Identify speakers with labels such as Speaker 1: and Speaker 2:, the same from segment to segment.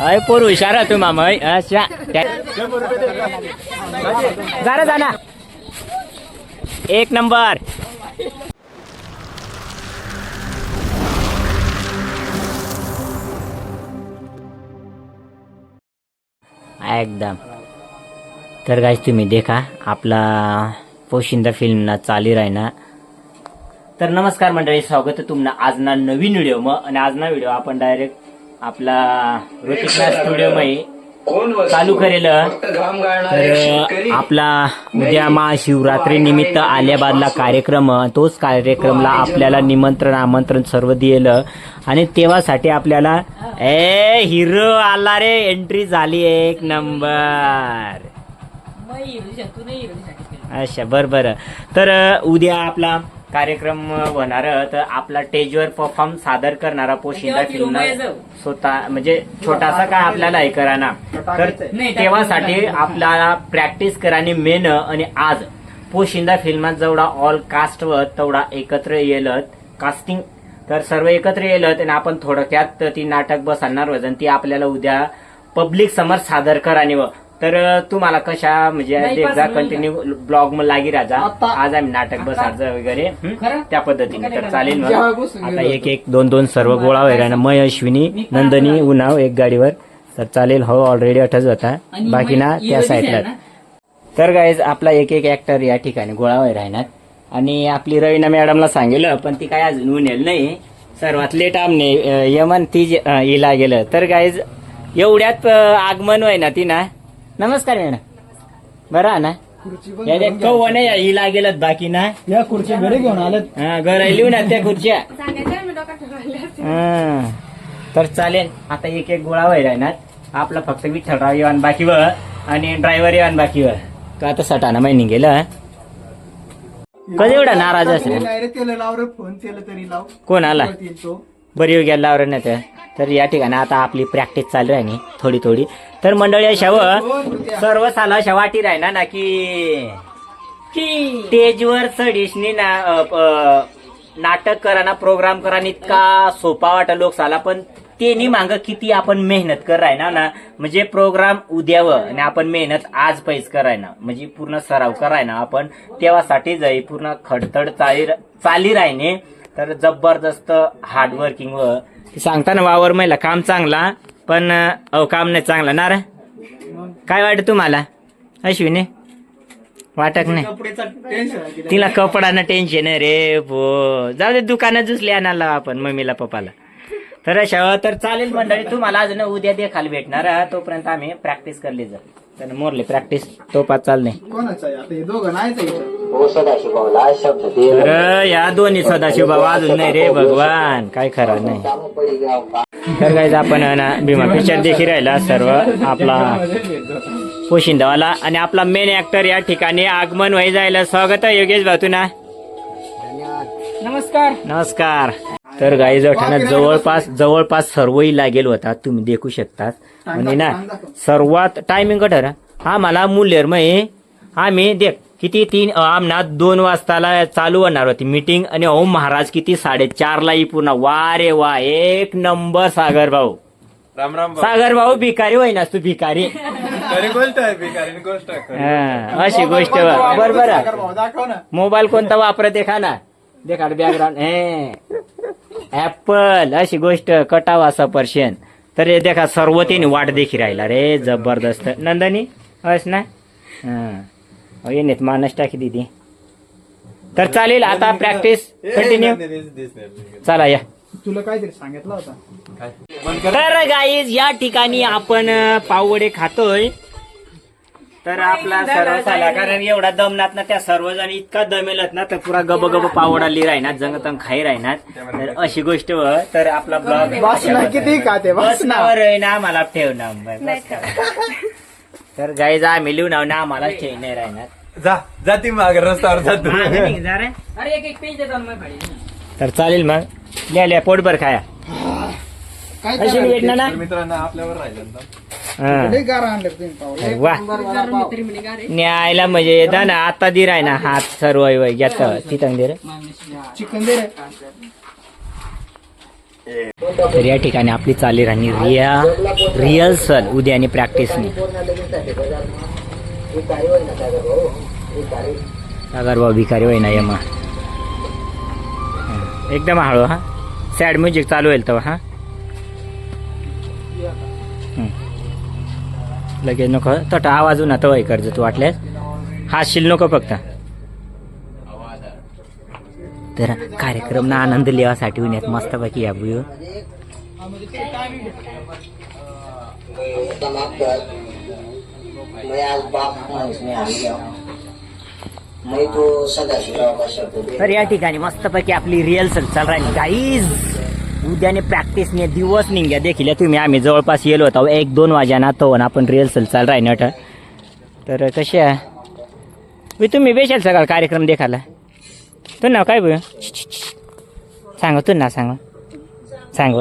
Speaker 1: अय पोर हुशार आहे तू मामा अच्छा जाना जाना एक नंबर एकदम. तर गाइस तुम्ही देखा आपला पोशिंदा फिल्मना चाली राहिना. तर नमस्कार मंडळी, स्वागत आहे तुमना आजना नवीन व्हिडिओ मग. आणि आजना व्हिडिओ आपण डायरेक्ट आपला ऋतिकना स्टुडिओ मध्ये चालू करेल. तर आपला उद्या महाशिवरात्री निमित्त आलियाबादला कार्यक्रम, तोच कार्यक्रमला आपल्याला निमंत्रण आमंत्रण सर्व दिलं. आणि तेव्हासाठी आपल्याला हिरो आला रे, एंट्री झाली एक नंबर. अच्छा बरं. तर उद्या आपला कार्यक्रम होणार. तर आपला स्टेजवर परफॉर्म सादर करणारा पोशिंदा फिल्म स्वतः म्हणजे छोटासा काय आपल्याला हे कराना. तर तेव्हासाठी आपल्याला प्रॅक्टिस करानी मेन. आणि आज पोशिंदा फिल्मात जेवढा ऑल कास्ट व तेवढा एकत्र येलत कास्टिंग, तर सर्व एकत्र येलत. आणि आपण थोडक्यात ती नाटक बसणार वजन ती आपल्याला उद्या पब्लिक समोर सादर करानी. व तर तुम्हाला कशा म्हणजे कंटिन्यू ब्लॉग मध्ये लागी राजा. आज आम्ही नाटक बसायचं वगैरे त्या पद्धतीने. तर चालेल मग. आता एक दोन सर्व गोळा वगैरे मय अश्विनी नंदनी उन्हाव एक गाडीवर. तर चालेल हो ऑलरेडी अटच होता बाकी ना त्या साईडला. तर गाईज आपला एक ऍक्टर या ठिकाणी गोळा वगैरे राहणार. आणि आपली रवीना मॅडमला सांगितलं पण ती काय अजून उन्हेल नाही. सर्वात लेट आमने यमन ती हिला गेलं. तर गाईज एवढ्यात आगमन व्हाय ना ती ना. नमस्कार मॅडम, बरं ना. कौन हिला गेलत बाकी ना.
Speaker 2: या खुर्च्या घरी घेऊन आलेत.
Speaker 1: घर लिहू ना त्या खुर्च्या. तर चालेल. आता एक गोळा व्हायला राहणार. आपला फक्त विठ्ठलराव येवान बाकी व आणि ड्रायव्हर येवान बाकी व. तो आता सटाना महिनी गेलं. कधी एवढा नाराज असेल
Speaker 2: फोन केलं तरी लाव.
Speaker 1: कोण आला बरी येऊ गेला लावर नाही. तर या ठिकाणी आता आपली प्रॅक्टिस चालू आहे थोडी. तर मंडळी अशा सर्व साला अशा वाटी राहिना ना की स्टेजवर चढीशनी ना नाटक कराना प्रोग्राम कराना इतका सोपा वाटा लोक साला. पण ते मांग किती आपण मेहनत करायना ना. म्हणजे प्रोग्राम उद्यावं आणि आपण मेहनत आज पैस करायना. म्हणजे पूर्ण सराव करायना आपण तेव्हासाठी जाई पूर्ण खडतड चाली राहिने. तर जबरदस्त हार्डवर्किंग व सांगताना वावर महिला काम चांगला पण काम नाही चांगला ना रे. काय वाटत तुम्हाला अश्विनी? वाटत नाही तिला कपडानं टेन्शन आहे रे भो. जाऊ दे दुकानात जुसले आणायला आपण मम्मीला पप्पाला. तर अशा तर चालेल मंडळी. तुम्हाला अजून उद्या देखायला भेटणार. तोपर्यंत आम्ही प्रॅक्टिस करली जाऊ. तर मोरले प्रॅक्टिस तो पाच चालणे. तर या दोन्ही सदाशिव बाबा अजून नाही रे भगवान काय खरं नाही. तर काय आपण ना भीमा पिक्चर देखील राहिला सर्व आपला पोशिंदावाला. आणि आपला मेन ऍक्टर या ठिकाणी आगमन व्हाय जायला. स्वागत आहे योगेश भाऊ तुना. नमस्कार. तर गाई जठाण्यात जवळपास सर्वही लागेल होता तुम्ही देखू शकतात. आणि ना सर्वात टायमिंग कठर हा मला मुल्लेर मग आम्ही देख किती 3 आमना 2 वाजताला चालू होणार होती मीटिंग. आणि ओम महाराज किती 4:30 ला पूर्ण. वा रे वा एक नंबर सागर भाऊ.
Speaker 3: राम राम
Speaker 1: सागर भाऊ भिकारी होई ना तू भिकारी. अशी गोष्ट बरोबर. मोबाईल कोणता वापरत आहे ना देखाड बॅकग्राऊंड ऍपल अशी गोष्ट कटावा असा पर्शियन. तर हे देखा सर्व त्यांनी वाट देखी राहिला रे जबरदस्त. नंदनी अस ना येण्यात मानस टाकी दिदी. तर चालेल आता प्रॅक्टिस कंटिन्यू. चला या.
Speaker 2: तुला काहीतरी सांगितलं होता.
Speaker 1: तर गाईज या ठिकाणी आपण पाववडे खातोय. तर आपला सर्व झाला कारण एवढा दमनात ना त्या सर्वजण इतका दमेलत ना तर पुरा गब पावडा ली राहणार जंगतंग खाई राहणार. तर अशी गोष्ट तर आपला ब्लॉग
Speaker 2: किती खाते
Speaker 1: बसनावर ना मला ठेवणार. तर गाईज आम्ही लिहून ना आम्हाला ठेव नाही राहणार.
Speaker 3: जाती माग रस्त्यावर जातो.
Speaker 1: तर चालेल मग लिहा पोटभर खाया. अशी भेटणार ना
Speaker 3: मित्रांना आपल्यावर राहिलं.
Speaker 1: वा न्यायला म्हणजे येता ना आता दि राय ना हात सर्व घेत तिथं दे रे
Speaker 2: चिकन दे रे.
Speaker 1: तर या ठिकाणी आपली चाली राहणी रिहर्सल उद्या आणि प्रॅक्टिसने. सागर भाऊ भिकारी होईना यमा एकदम हळू. हा सॅड म्युझिक चालू होईल तेव्हा. हा लगेच नको तट आवाज ना तवय कर्ज तू वाटल्यास हाशील नको फक्त. तर कार्यक्रम ना आनंद लेवासाठी उन्यात मस्तपैकी या बुयो. तर या ठिकाणी मस्तपैकी आपली रिहर्सल चाल राहिली गाईज. उद्याने प्रॅक्टिसने दिवस निघ्या देखील तुम्ही आम्ही जवळपास येलो होतो 1-2 वाजना तो आपण रिहर्सल चाल राही. तर कशी आहे तुम्ही बेशाल सगळा कार्यक्रम देखाला. तू नाव काय बघ सांग. तू ना सांग सांग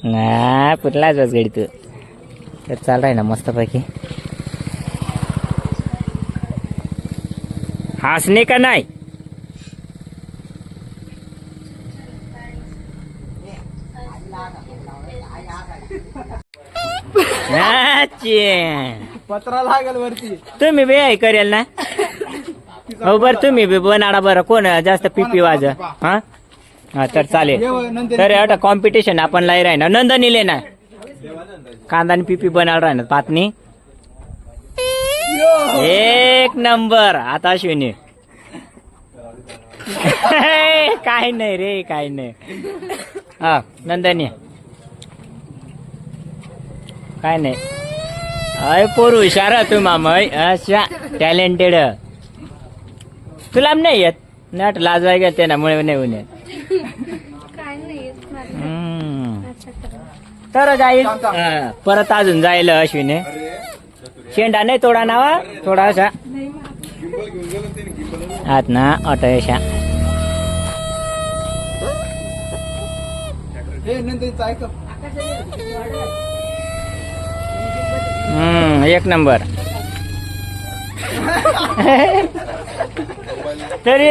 Speaker 1: ना पुरलाच बस गडी तू. तर चाल राही ना मस्तपैकी. हसणे का नाही.
Speaker 2: पत्रा लागल वरती.
Speaker 1: तुम्ही बे करेल ना. हो बर तुम्ही बी बनाडा बरं कोण जास्त पिपी वाज. हा हा तर चालेल. तर आता कॉम्पिटिशन आपण लाई राही ना. नंदनी ले ना कांदा आणि पिपी बनाड राहणार पातनी. एक नंबर. आता अश्विनी काय नाही रे काय नाही. हा नंदनी काय नाही. अय पोरू हुशार तू मामा अशा टॅलेंटेड. तुला नाही येत नट लाजवाय गेल त्यामुळे नाही होऊन. तर जाईल परत अजून जाईल अश्विनी. शेंडा नाही तोडा नावा थोडासा आत ना अटयशा. एक नंबर. तरी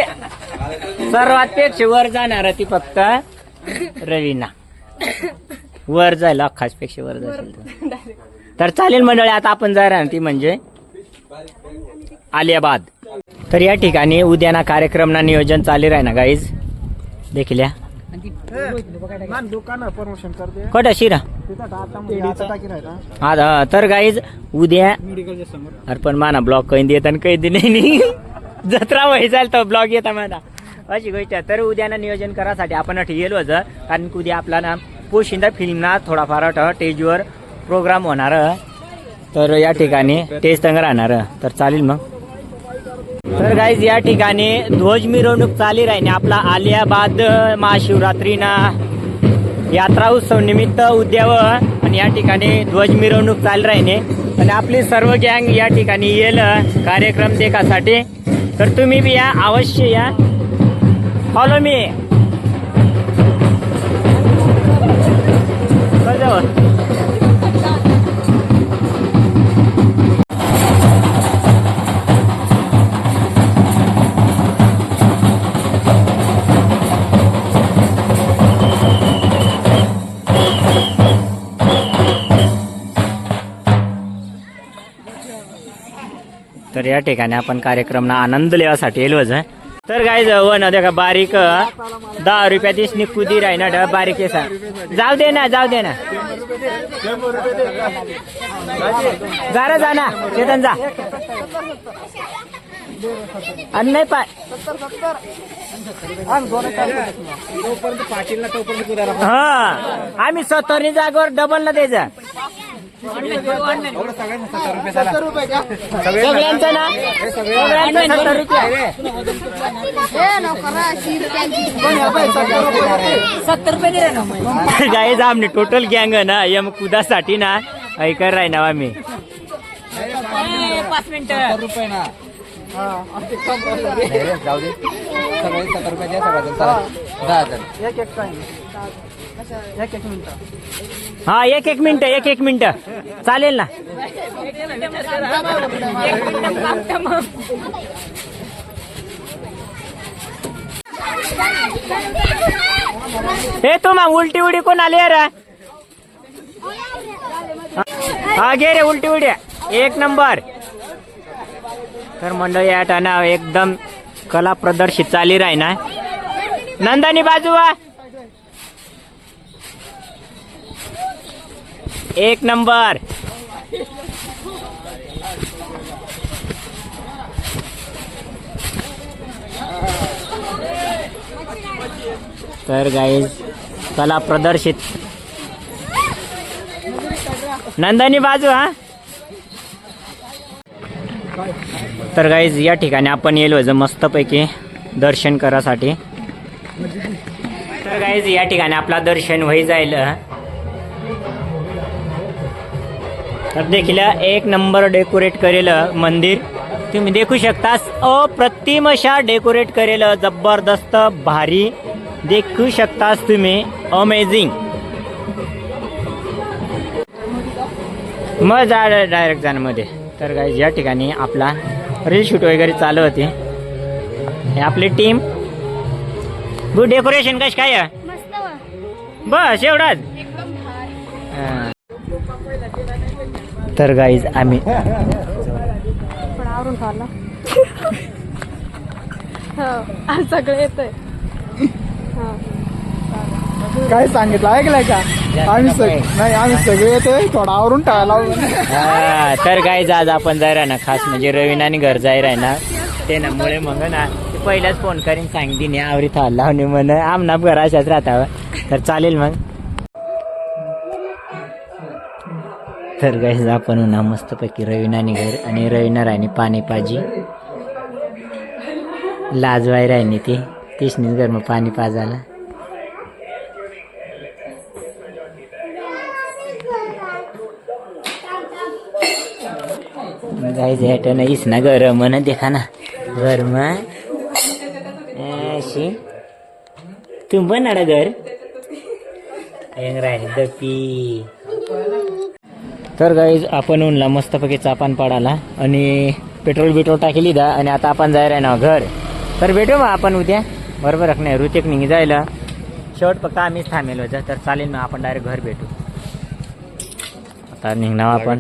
Speaker 1: सर्वात पेक्षा वर जाणार ती फक्त रवीना. वर जायला अख्खाच पेक्षा वर जाईल. तर चालेल मंडळी. आता आपण जाणार ती म्हणजे आलियाबाद. तर या ठिकाणी उद्याना कार्यक्रमना नियोजन चालू राही ना गाईज देखील. कोटा शिरा हा. तर गाईज उद्या अर्पण माना ब्लॉग काही देत आणि काही नाही जत्रा वही जाईल तर ब्लॉग येता म्हणा अशी गोष्ट. तर उद्याना नियोजन करासाठी आपण गेलो होतं कारण की उद्या आपला ना पोशिंदा फिल्मना थोडाफार स्टेजवर प्रोग्राम होणार. तर या ठिकाणी टेस्ट राहणार. तर चालेल मग. तर गाईज या ठिकाणी ध्वज मिरवणूक चाली राहीने आपला आलियाबाद महाशिवरात्रीना यात्रा उत्सव निमित्त उद्यावर. आणि या ठिकाणी ध्वज मिरवणूक चालू राहीने आणि आपली सर्व गँग या ठिकाणी येईल कार्यक्रम देखासाठी. तर तुम्ही बी या अवश्य या. Follow me. तर या ठिकाणी आपण कार्यक्रमना आनंद लेवासाठी येलो. तर काय वन का बारीक 10 रुपया दिसनी कुदी राही ना बारीक येसा. जाऊ दे ना जाऊ दे ना जरा जा ना चेतन जा. आणि नाही पाय हा आम्ही 70 जागेवर डबल ना द्यायचं. सगळ्यांचं ना सगळ्यांचं 70 रुपये.
Speaker 4: 70 रुपये दिले ना
Speaker 1: गाईज आमने टोटल गँग ना यम कुदासाठी ना ऐकर राही ना आम्ही
Speaker 4: 5 मिनिटं
Speaker 2: रुपये ना.
Speaker 3: जाऊ दे सगळे 70 रुपये द्या सगळ्यांना. 10,000
Speaker 2: एक मिनिट.
Speaker 1: हा एक मिनिट चालेल ना. हे तो मग उलटी उडी कोण आली रे? हा घे रे उलटी उड्या, एक नंबर. तर मंडळी या टाना एकदम कला प्रदर्शित चाली राही ना. नंदानी बाजू वा, एक नंबर. तर गाईज कला प्रदर्शित नंदानी बाजू. हा तर गाईज या ठिकाणी आपण येलो होतो मस्तपैकी दर्शन करासाठी. तर गाईज या ठिकाणी आपला दर्शन होई जाईल. तर देखील एक नंबर डेकोरेट करेल मंदिर तुम्ही देखू शकता. अप्रतिम अशा डेकोरेट करेल, जबरदस्त भारी देखू शकतास तुम्ही. अमेझिंग. मग जा डायरेक्ट जाण्यामध्ये. तर गाईज या ठिकाणी आपला रील शूट वगैरे चालू होते. हे आपली टीम. गुड डेकोरेशन कश काय बस एवढाच. तर गाईज आम्ही
Speaker 5: सगळे येतोय.
Speaker 2: काय सांगितलं ऐकलंय का? आम्ही सगळे येतोय, थोडा आवरून टाळायला.
Speaker 1: तर गाईज आज आपण जाय ना खास म्हणजे रवीनानी घर जाय राय ना ते ना मुळे मग ना पहिलाच फोन करीन सांगते नाही आवरी थाल लावणे म्हण आमना घर अशाच राहता. तर चालेल मग. तर गाईज आपण ना मस्तपैकी रवीनानी घर आणि रवीना राणी पाणी पाजी लाजवाय राहिनी ती तिसनीच घर मग पाणी पाजायला. गाईज हेट नाहीस ना घर म्हण देखा ना घर मग तुम बनाडा घर राहील दपी. तर गाईज आपण उनला मस्तपैकी चापान पाडाला आणि पेट्रोल टाकली दा आणि आता आपण जायला ना घर. तर भेटू मग आपण उद्या बरोबर नाही ऋतिक निघी जायला शेवट फक्त आम्हीच थांबेल होतं. तर चालेल मग आपण डायरेक्ट घर भेटू. आता निघणार आपण.